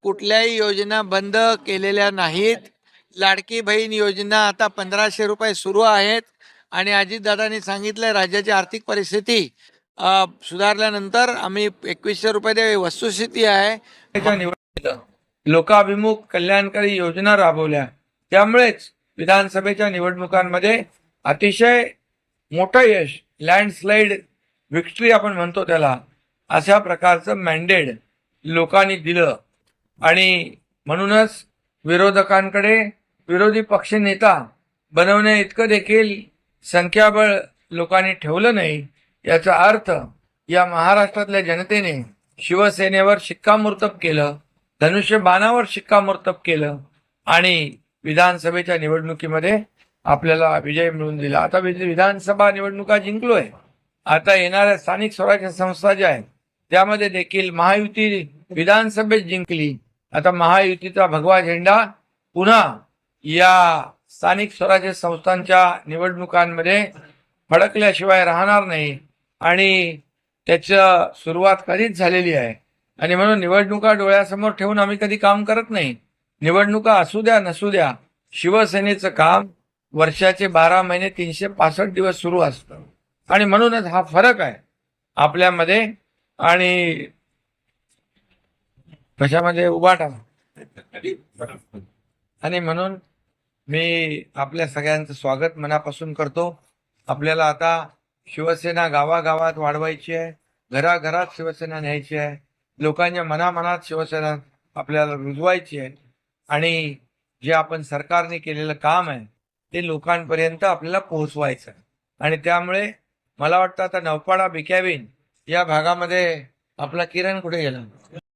कुठल्याही योजना बंद केलेल्या नाहीत. लाडकी बहीण योजना आता 1500 रुपये सुरू आहेत आणि अजितदादांनी सांगितलं राज्याची आर्थिक परिस्थिती सुधारल्यानंतर आम्ही 2100 रुपये वस्तुस्थिती आहे. लोकाभिमुख कल्याणकारी योजना राबवल्या, त्यामुळेच विधानसभेच्या निवडणुकांमध्ये अतिशय मोठं यश, लँडस्लाइड विक्ट्री आपण म्हणतो त्याला, अशा प्रकारचं मॅन्डेट लोकांनी दिलं. आणि म्हणूनच विरोधकांकडे विरोधी पक्ष नेता बनवण्या इतकं देखील संख्याबळ लोकांनी ठेवलं नाही. याचा अर्थ या महाराष्ट्रातल्या जनतेने शिवसेनेवर शिक्कामोर्तब केलं, धनुष्यबाणावर शिक्कामोर्तब केलं आणि विधानसभेच्या निवडणुकीमध्ये आपल्याला विजय मिळवून दिला. आता विधानसभा निवडणुका जिंकलोय. आता येणाऱ्या स्थानिक स्वराज्य संस्था ज्या आहेत त्यामध्ये देखील महायुती विधानसभेत जिंकली. आता महायुतीचा भगवा झेंडा पुन्हा या स्थानिक स्वराज्य संस्थांच्या निवडणुकांमध्ये फडकल्याशिवाय राहणार नाही आणि त्याचं सुरुवात कधीच झालेली आहे. आणि म्हणून निवडणुका डोळ्यासमोर ठेवून आम्ही कधी काम करत नाही. निवडणुका असू द्या नसू द्या, शिवसेनेचं काम वर्षाचे 12 महिने 365 दिवस सुरू असतं. आणि म्हणूनच हा फरक आहे आपल्यामध्ये आणि कशामध्ये उभाटा. आणि म्हणून मी आपल्या सगळ्यांचं स्वागत मनापासून करतो. आपल्याला आता शिवसेना गावागावात वाढवायची आहे, घराघरात शिवसेना न्यायची आहे, लोकांच्या मनामनात शिवसेना आपल्याला रुजवायची आहे आणि जे आपण सरकारने केलेलं काम आहे ते लोकांपर्यंत आपल्याला पोहोचवायचं आहे. आणि त्यामुळे मला वाटतं आता नवपाडा बिक्यावीन या भागामध्ये आपला किरण कुठे गेला?